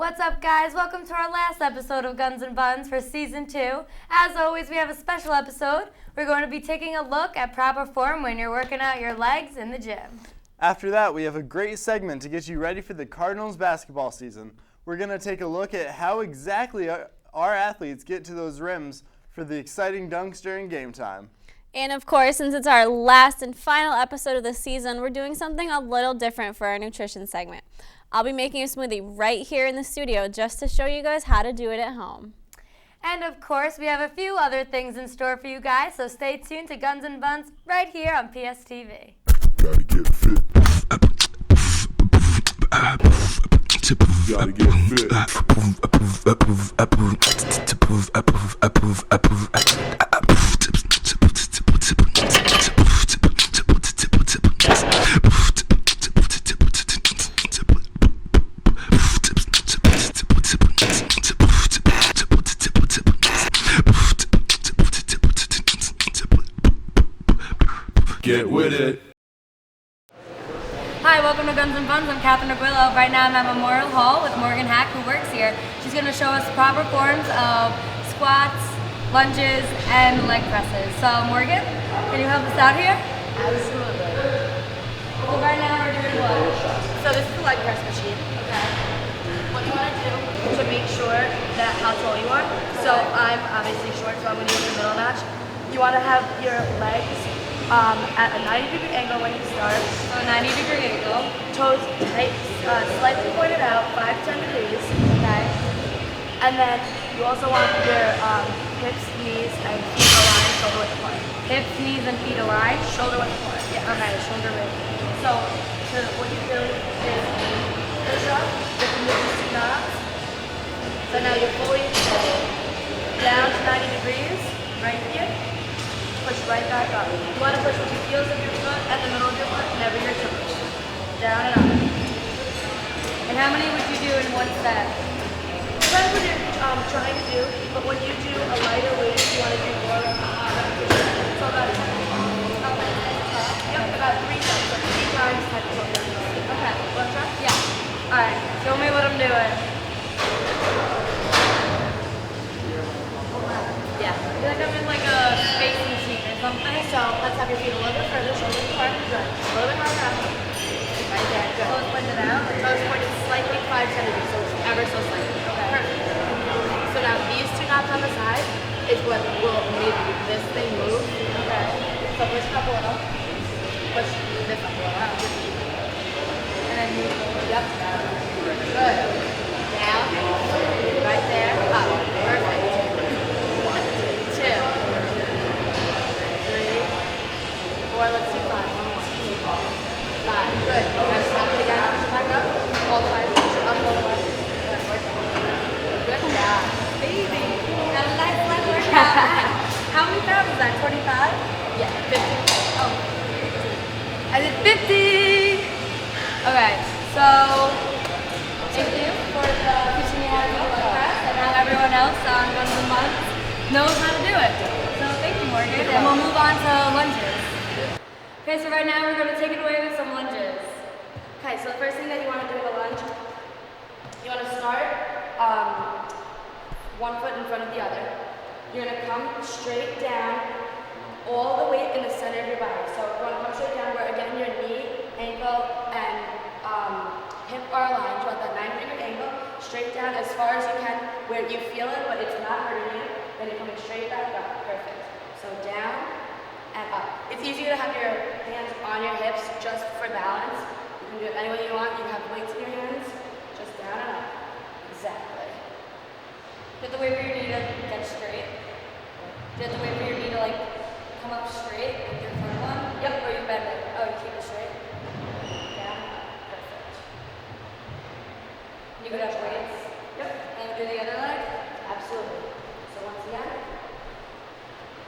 What's up, guys? Welcome to our last episode of Guns and Buns for Season 2. As always, we have a special episode. We're going to be taking a look at proper form when you're working out your legs in the gym. After that, we have a great segment to get you ready for the Cardinals basketball season. We're going to take a look at how exactly our athletes get to those rims for the exciting dunks during game time. And of course, since it's our last and final episode of the season, we're doing something a little different for our nutrition segment. I'll be making a smoothie right here in the studio just to show you guys how to do it at home. And of course, we have a few other things in store for you guys, so stay tuned to Guns and Buns right here on PSTV. Gotta get fit. Gotta get fit. Get with it. Hi, welcome to Guns and Buns. I'm Catherine Aguilo. Right now I'm at Memorial Hall with Morgan Hack, who works here. She's going to show us proper forms of squats, lunges, and leg presses. So Morgan, can you help us out here? Absolutely. So right now we're doing what? So this is the leg press machine. Okay. What you want to do to make sure that how tall you are. So I'm obviously short, so I'm going to use the middle notch. You want to have your legs at a 90-degree angle when you start. So a 90-degree angle. Toes tight, slightly pointed out, 5 to 10 degrees. Okay. And then you also want your hips, knees, and feet aligned, shoulder width apart. Hips, knees, and feet aligned. Shoulder width apart. Yeah, okay, shoulder width. So what you do is push up with the moving two knobs. So now you're fully down to 90 degrees, right here. Push right back up. You want to push with your heels of your foot and the middle of your foot, never your toes. Down and up. And how many would you do in one set? Depends what you're trying to do, but when you do a lighter weight, you want to do more repetitions. So about 10. Yep, about 3 sets, so 3 times 10 kilograms. Okay. Want to try? Yeah. Alright, show me what I'm doing. Yeah. I feel like I'm in like a space machine or something. So let's have your feet a little bit further, shoulders apart. Good. A little bit harder out. Right there. Good. Toes pointed out. Toes pointed slightly 5 centimeters, so it's ever so slightly. Okay. Perfect. So now these 2 knots on the side is what will make this thing move. Okay. So push it up a little. Push this up a little. Just even. And then move. Yep. Good. Down. Right there. Up. Perfect. 1, 2, 3, 4. Let's do 5. 1 more. 5. Good. Now stop it again. Push it back up. All the way. Up all the way. Good. Good job. Baby. Got a nice leg workout. How many pounds is that? 25? Yeah. 50. Oh. I did 50. Okay, so thank you for teaching me how to do a leg press, and now everyone else on Guns and Buns knows how to do it. So thank you, Morgan, and we'll move on to lunges. Okay, so right now we're going to take it away with some lunges. Okay, so the first thing that you want to do in a lunge, you want to start 1 foot in front of the other. You're going to come straight down, all the weight in the center of your body. So you want to come straight down where, again, your knee, ankle, and hip are aligned. You want that 90-degree angle, straight down as far as you can where you feel it, but it's not hurting you. Then you're coming straight back up. Perfect. So down and up. It's easier to have your hands on your hips just for balance. You can do it any way you want. You can have weights in your hands. Just down and up. Exactly. Do you have to wait for your knee to get straight? Do you have to wait for your knee to like come up straight with your front one? Yep. Or you bend it? Oh, you keep it straight? Down. Perfect. You could have weights? Yep. And do the other leg? Absolutely. So once again,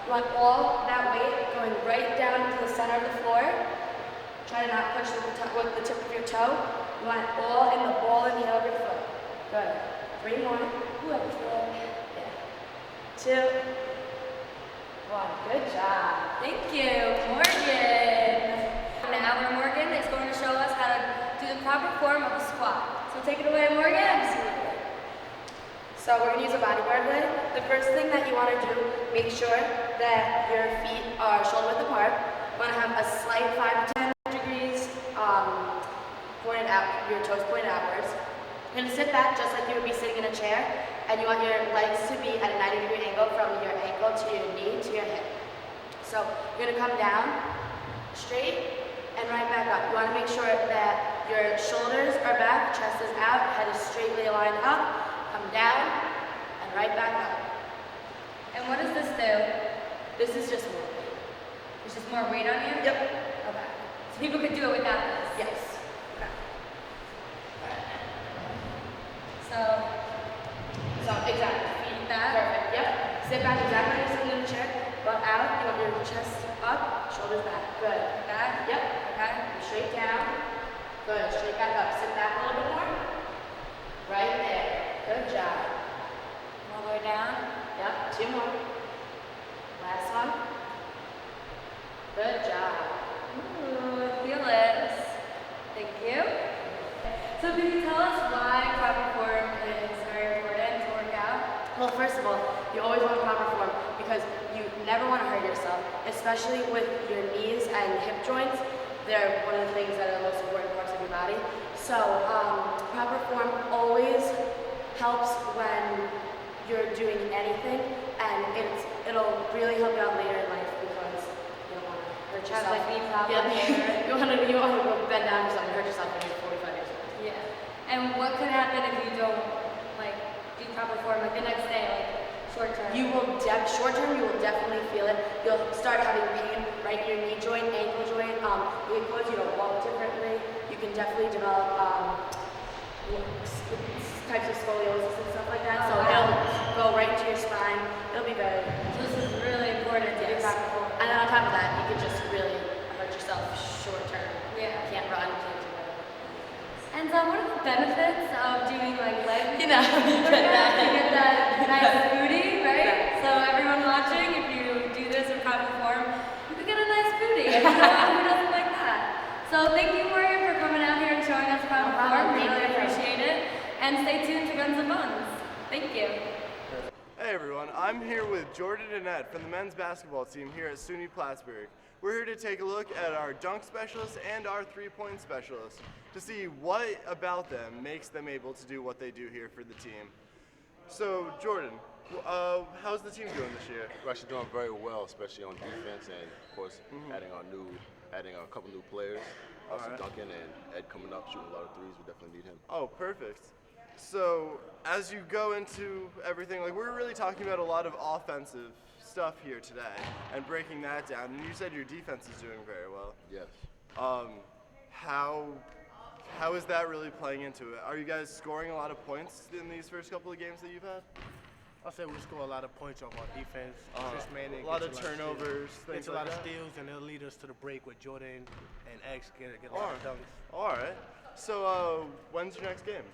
you want all that weight going right down to the center of the floor. Try to not push with the tip of your toe. You want it all in the ball and heel of your foot. Good. 3 more. Whoever's good. Yeah. 2. 1. Good job. Thank you, Morgan. Now Morgan is going to show us how to do the proper form of a squat. So take it away, Morgan. Absolutely. first thing that you want to do, make sure that your feet are shoulder width apart. You want to have a slight 5 to 10 degrees pointed out, your toes pointed outwards. You're going to sit back just like you would be sitting in a chair, and you want your legs to be at a 90-degree angle from your ankle to your knee to your hip. So you're going to come down straight and right back up. You want to make sure that your shoulders are back, chest is out, head is straightly aligned up. Come down and right back up. And what does this do? This is just more weight. It's just more weight on you? Yep. Okay. So people could do it without this? Yes. Okay. So, exactly. feet back. Perfect. Yep. Sit back exactly like you're sitting in a chair. Butt out. You want your chest up, shoulders back. Good. Back? Yep. Okay. And straight down. Good. Straight back up. Sit back a little bit more. Right there. Good job. All the way down. Yep. 2 more. Last one. Good job. Ooh, I feel it. Thank you. So can you tell us why proper form is very important to work out? Well, first of all, you always want proper form because you never want to hurt yourself, especially with your knees and hip joints. They're one of the things that are the most important parts of your body. So proper form always helps when you're doing anything, and it'll really help you out later in life because you don't want to hurt yourself. Like knee problems. Yeah, you want to go bend down yourself and hurt yourself when you're 45 years old. Yeah. And what could happen if you don't like do proper form like the next day, like short term? Short term, you will definitely feel it. You'll start having pain right in your knee joint, ankle joint. It can cause you to walk differently. You can definitely develop types of scoliosis and stuff like that. So it'll go right into your spine. It'll be very. So this is really important to do Yes. proper form. And then on top of that, you could just really hurt yourself short term. Yeah. Can't run, can't do it. And what are the benefits of doing like leg You know, you get that. You get that nice booty, right? So everyone watching, if you do this in proper form, you could get a nice booty. And you know who doesn't like that? So thank you, Morgan, for coming out here and showing us proper form. We really appreciate it. And stay tuned to Guns and Buns. Thank you. Hey everyone, I'm here with Jordan and Ed from the men's basketball team here at SUNY Plattsburgh. We're here to take a look at our dunk specialists and our three-point specialists to see what about them makes them able to do what they do here for the team. So Jordan, how's the team doing this year? We're actually doing very well, especially on defense, and of course, adding a couple new players. Also Alright. Duncan and Ed coming up, shooting a lot of threes. We definitely need him. Oh, perfect. So as you go into everything, like we're really talking about a lot of offensive stuff here today and breaking that down. And you said your defense is doing very well. Yes. How is that really playing into it? Are you guys scoring a lot of points in these first couple of games that you've had? I'll say we score a lot of points off our defense. Chris Manning A lot of gets steals. turnovers, Gets things a like lot of that? steals, and they'll lead us to the break with Jordan and X get a lot of dunks. All right. So when's your next game?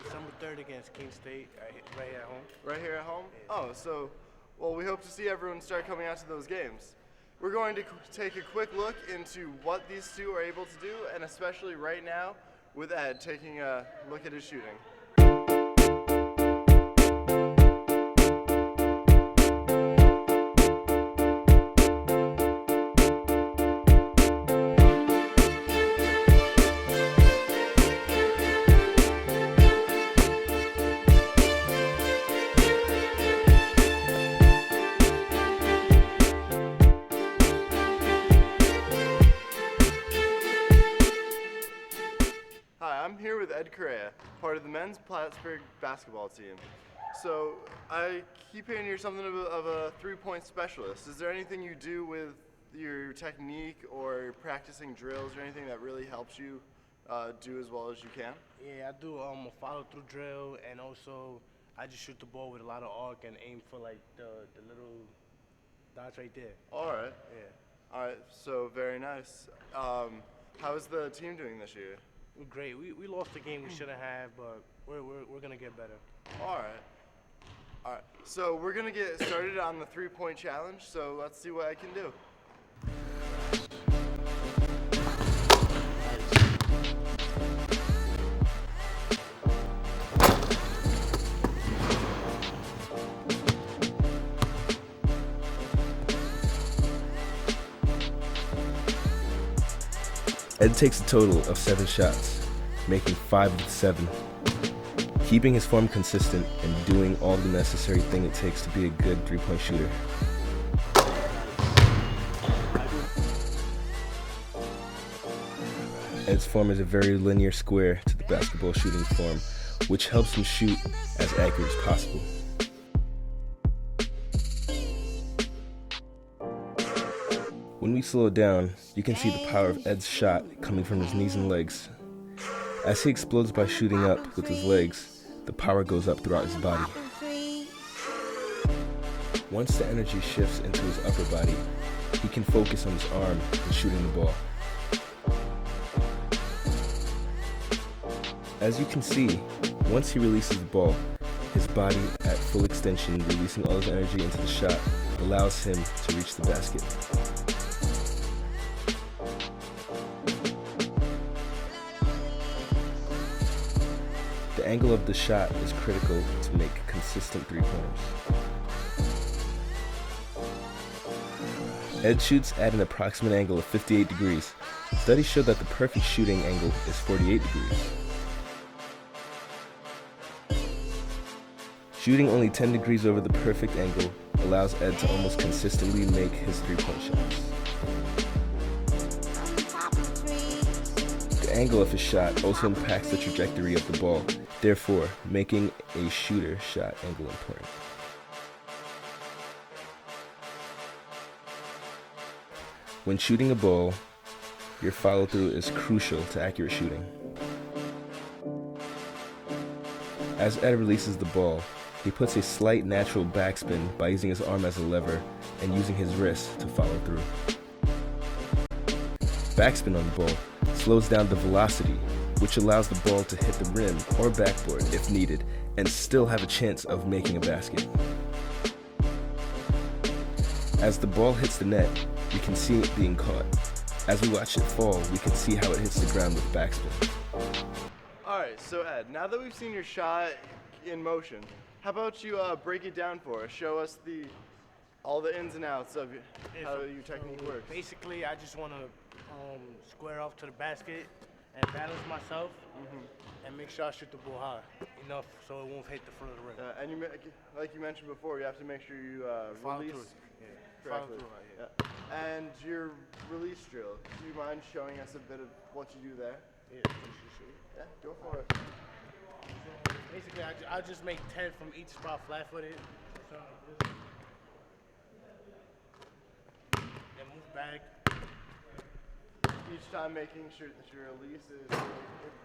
December 3rd against King State, right at home. Right here at home? Oh, so, well, we hope to see everyone start coming out to those games. We're going to take a quick look into what these two are able to do, and especially right now with Ed taking a look at his shooting. Hi, I'm here with Ed Correa, part of the men's Plattsburgh basketball team. So I keep hearing you're something of a three-point specialist. Is there anything you do with your technique or practicing drills or anything that really helps you do as well as you can? Yeah, I do a follow-through drill, and also I just shoot the ball with a lot of arc and aim for like the little dots right there. All right. Yeah, All right. So very nice. How is the team doing this year? we're great. We lost the game we shouldn't have, but we're gonna get better. All right. All right. So we're gonna get started on the three-point challenge. So let's see what I can do. Ed takes a total of 7 shots, making 5 of the 7. Keeping his form consistent and doing all the necessary thing it takes to be a good 3-point shooter. Ed's form is a very linear square to the basketball shooting form, which helps him shoot as accurate as possible. When we slow down, you can see the power of Ed's shot coming from his knees and legs. As he explodes by shooting up with his legs, the power goes up throughout his body. Once the energy shifts into his upper body, he can focus on his arm and shooting the ball. As you can see, once he releases the ball, his body at full extension, releasing all his energy into the shot, allows him to reach the basket. The angle of the shot is critical to make consistent 3-pointers. Ed shoots at an approximate angle of 58 degrees. Studies show that the perfect shooting angle is 48 degrees. Shooting only 10 degrees over the perfect angle allows Ed to almost consistently make his 3-point shots. The angle of his shot also impacts the trajectory of the ball, therefore making a shooter shot angle important. When shooting a ball, your follow-through is crucial to accurate shooting. As Ed releases the ball, he puts a slight natural backspin by using his arm as a lever and using his wrist to follow through. Backspin on the ball slows down the velocity, which allows the ball to hit the rim or backboard if needed and still have a chance of making a basket. As the ball hits the net, you can see it being caught. As we watch it fall, we can see how it hits the ground with backspin. Alright, so Ed, now that we've seen your shot in motion, how about you break it down for us? Show us all the ins and outs of how your technique works. Basically, I just want to square off to the basket and balance myself and make sure I shoot the ball high enough so it won't hit the front of the rim. And like you mentioned before, you have to make sure you Follow release through. correctly. Follow through, yeah. And your release drill, do you mind showing us a bit of what you do there? Yeah, Yeah, go for it. basically, I just make 10 from each spot flat-footed. Then move back. Each time making sure that your release is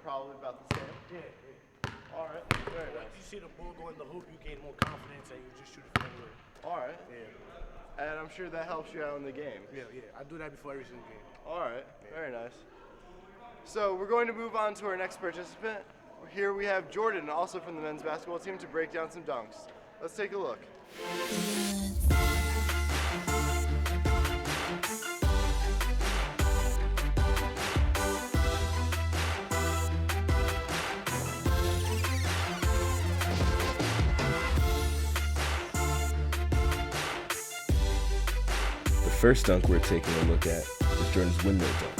probably about the same. Yeah. All right, very Once nice. you see the ball go in the hoop, you gain more confidence and you just shoot it from anywhere. All right, Yeah. and I'm sure that helps you out in the game. Yeah. I do that before every single game. All right, very nice. So we're going to move on to our next participant. Here we have Jordan, also from the men's basketball team, to break down some dunks. Let's take a look. The first dunk we're taking a look at is Jordan's windmill dunk.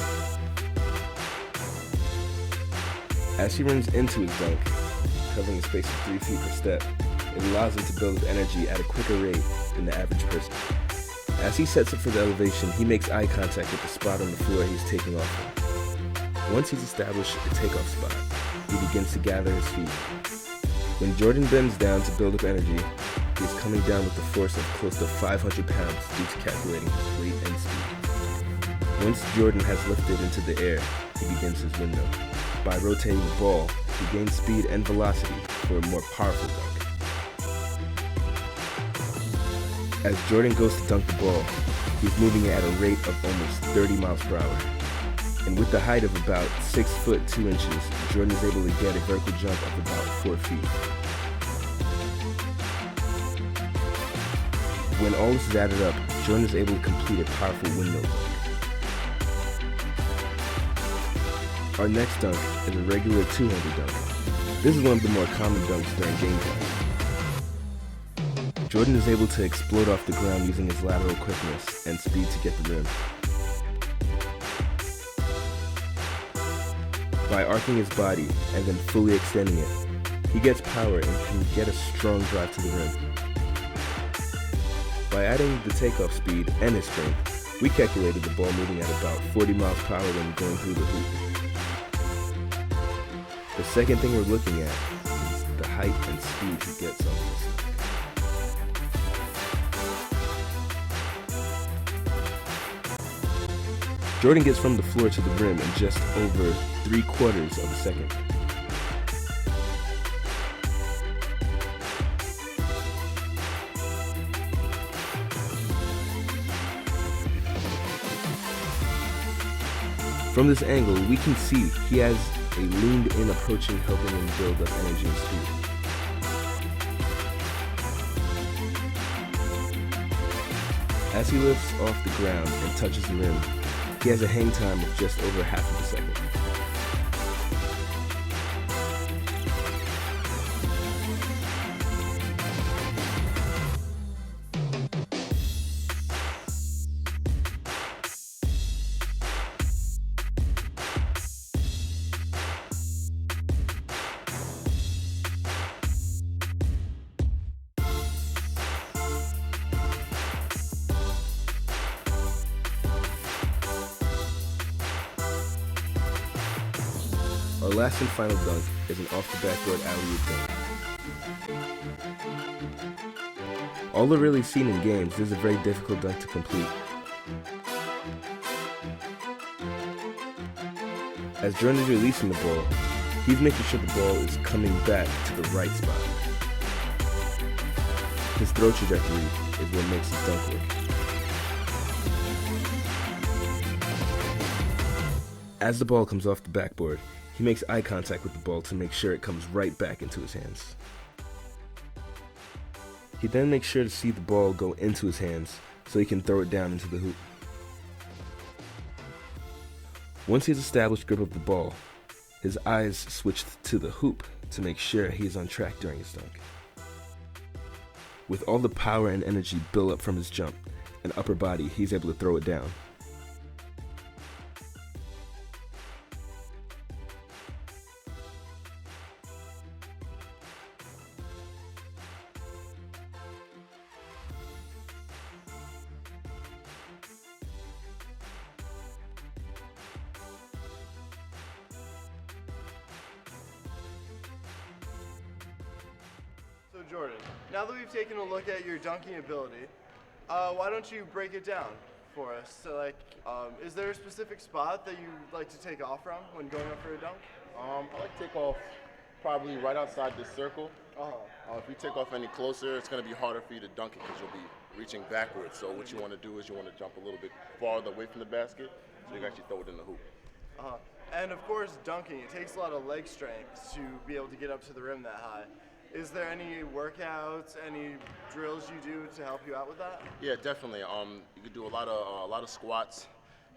As he runs into his dunk, covering a space of 3 feet per step, it allows him to build up energy at a quicker rate than the average person. As he sets up for the elevation, he makes eye contact with the spot on the floor he's taking off from. Once he's established a takeoff spot, he begins to gather his feet. When Jordan bends down to build up energy, he is coming down with the force of close to 500 pounds due to calculating his weight and speed. Once Jordan has lifted into the air, he begins his windmill. By rotating the ball, he gains speed and velocity for a more powerful dunk. As Jordan goes to dunk the ball, he's moving at a rate of almost 30 miles per hour. And with the height of about 6 foot 2 inches, Jordan is able to get a vertical jump of about 4 feet. When all this is added up, Jordan is able to complete a powerful windmill dunk. Our next dunk is a regular 200 dunk. This is one of the more common dunks during game time. Jordan is able to explode off the ground using his lateral quickness and speed to get the rim. By arcing his body and then fully extending it, he gets power and can get a strong drive to the rim. By adding the takeoff speed and his strength, we calculated the ball moving at about 40 miles per hour when going through the hoop. The second thing we're looking at is the height and speed he gets on this. Jordan gets from the floor to the rim in just over 3/4 of a second. From this angle, we can see he has a leaned-in approaching, helping him build up energy and speed. As he lifts off the ground and touches the rim, he has a hang time of just over half of a second. Our last and final dunk is an off-the-backboard alley-oop dunk. Although rarely seen in games, this is a very difficult dunk to complete. As Jordan is releasing the ball, he's making sure the ball is coming back to the right spot. His throw trajectory is what makes his dunk work. As the ball comes off the backboard, he makes eye contact with the ball to make sure it comes right back into his hands. He then makes sure to see the ball go into his hands so he can throw it down into the hoop. Once he's established grip of the ball, his eyes switch to the hoop to make sure he is on track during his dunk. With all the power and energy built up from his jump and upper body, he's able to throw it down. So Jordan, now that we've taken a look at your dunking ability, why don't you break it down for us? So is there a specific spot that you like to take off from when going up for a dunk? I like to take off probably right outside this circle. If you take off any closer, it's going to be harder for you to dunk it because you'll be reaching backwards. So what you want to do is you want to jump a little bit farther away from the basket so you can actually throw it in the hoop. And of course, dunking, it takes a lot of leg strength to be able to get up to the rim that high. Is there any workouts, any drills you do to help you out with that? Yeah, definitely. You could do a lot of squats,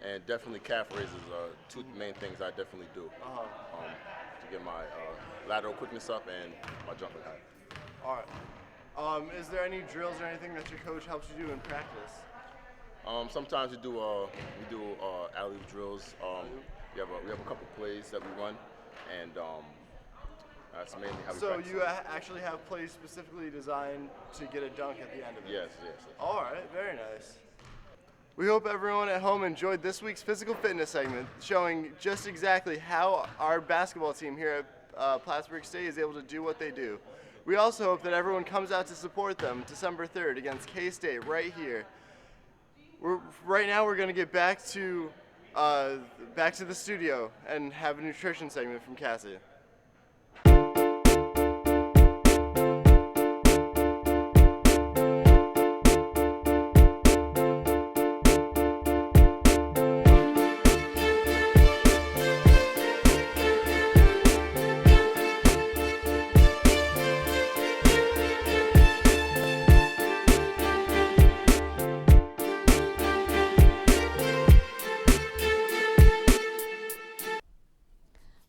and definitely calf raises are two main things I definitely do to get my lateral quickness up and my jumping height. All right. Is there any drills or anything that your coach helps you do in practice? Sometimes we do alley-oop drills. We have a couple plays that we run, and that's mainly how we practice. So you actually have plays specifically designed to get a dunk at the end of it? Yes. All right, very nice. We hope everyone at home enjoyed this week's physical fitness segment, showing just exactly how our basketball team here at Plattsburgh State is able to do what they do. We also hope that everyone comes out to support them December 3rd against K-State right here. Right now we're going to get back to the studio and have a nutrition segment from Cassie.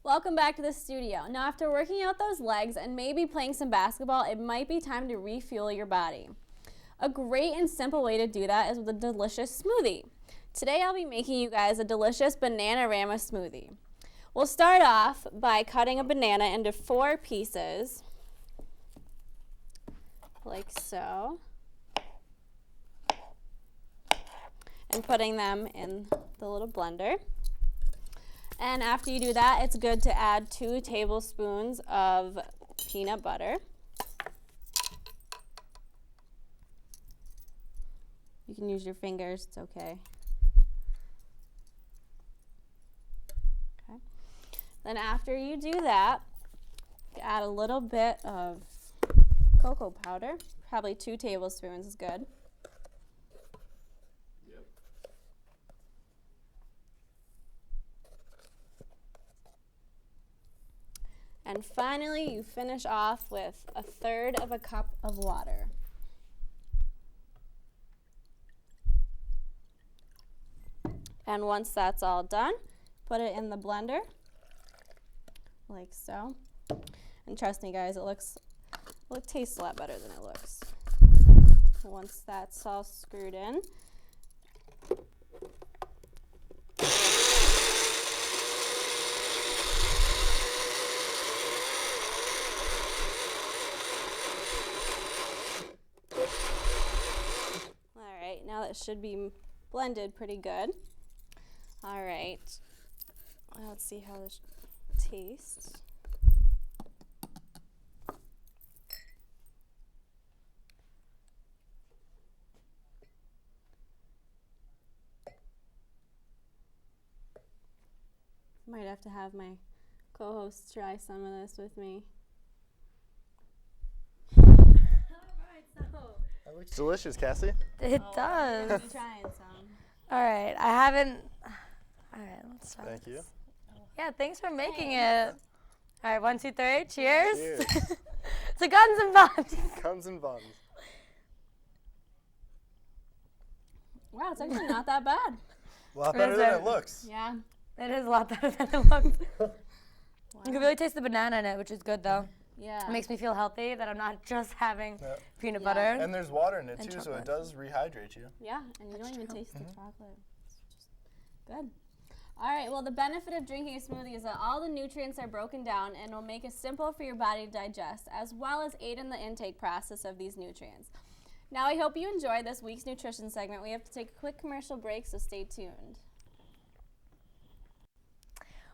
Welcome back to the studio. Now, after working out those legs and maybe playing some basketball, it might be time to refuel your body. A great and simple way to do that is with a delicious smoothie. Today, I'll be making you guys a delicious Banana-Rama smoothie. We'll start off by cutting a banana into 4 pieces, like so, and putting them in the little blender. And after you do that, it's good to add 2 tablespoons of peanut butter. You can use your fingers, it's okay. Okay. Then after you do that, add a little bit of cocoa powder. Probably 2 tablespoons is good. And finally, you finish off with 1/3 of a cup of water. And once that's all done, put it in the blender, like so. And trust me, guys, it tastes a lot better than it looks. Once that's all screwed in, now that should be blended pretty good. All right, let's see how this tastes. Might have to have my co-host try some of this with me. That looks delicious, Cassie. It does. I'm trying some. All right, I haven't. All right, let's try. Thank you. Yeah, thanks for making it. All right, 1, 2, 3, cheers. Cheers. To Guns and Buns. Guns and buns. Wow, it's actually not that bad. A lot better than it looks. Yeah. It is a lot better than it looks. You can really taste the banana in it, which is good though. Yeah. It makes me feel healthy that I'm not just having Yep. peanut Yeah. butter. And there's water in it And too, so chocolate. it does rehydrate you. Yeah, and you That's don't even true. taste the chocolate. It's just good. All right, well, the benefit of drinking a smoothie is that all the nutrients are broken down and will make it simple for your body to digest, as well as aid in the intake process of these nutrients. Now, I hope you enjoyed this week's nutrition segment. We have to take a quick commercial break, so stay tuned.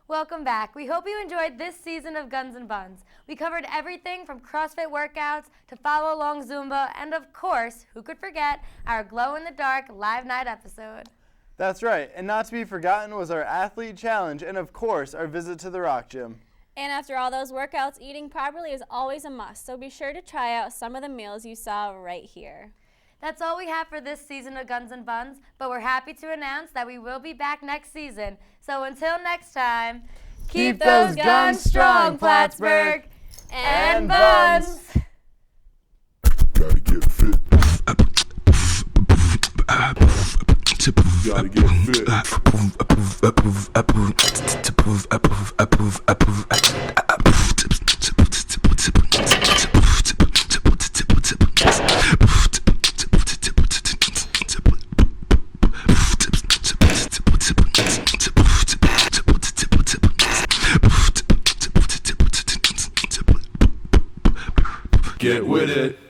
Welcome back. We hope you enjoyed this season of Guns and Buns. We covered everything from CrossFit workouts to follow along Zumba, and of course, who could forget our glow-in-the-dark live night episode. That's right, and not to be forgotten was our athlete challenge, and of course, our visit to the Rock Gym. And after all those workouts, eating properly is always a must, so be sure to try out some of the meals you saw right here. That's all we have for this season of Guns and Buns, but we're happy to announce that we will be back next season. So until next time, Keep those guns strong, Plattsburgh, and buns. Gotta get fit. Gotta get fit. Get with it.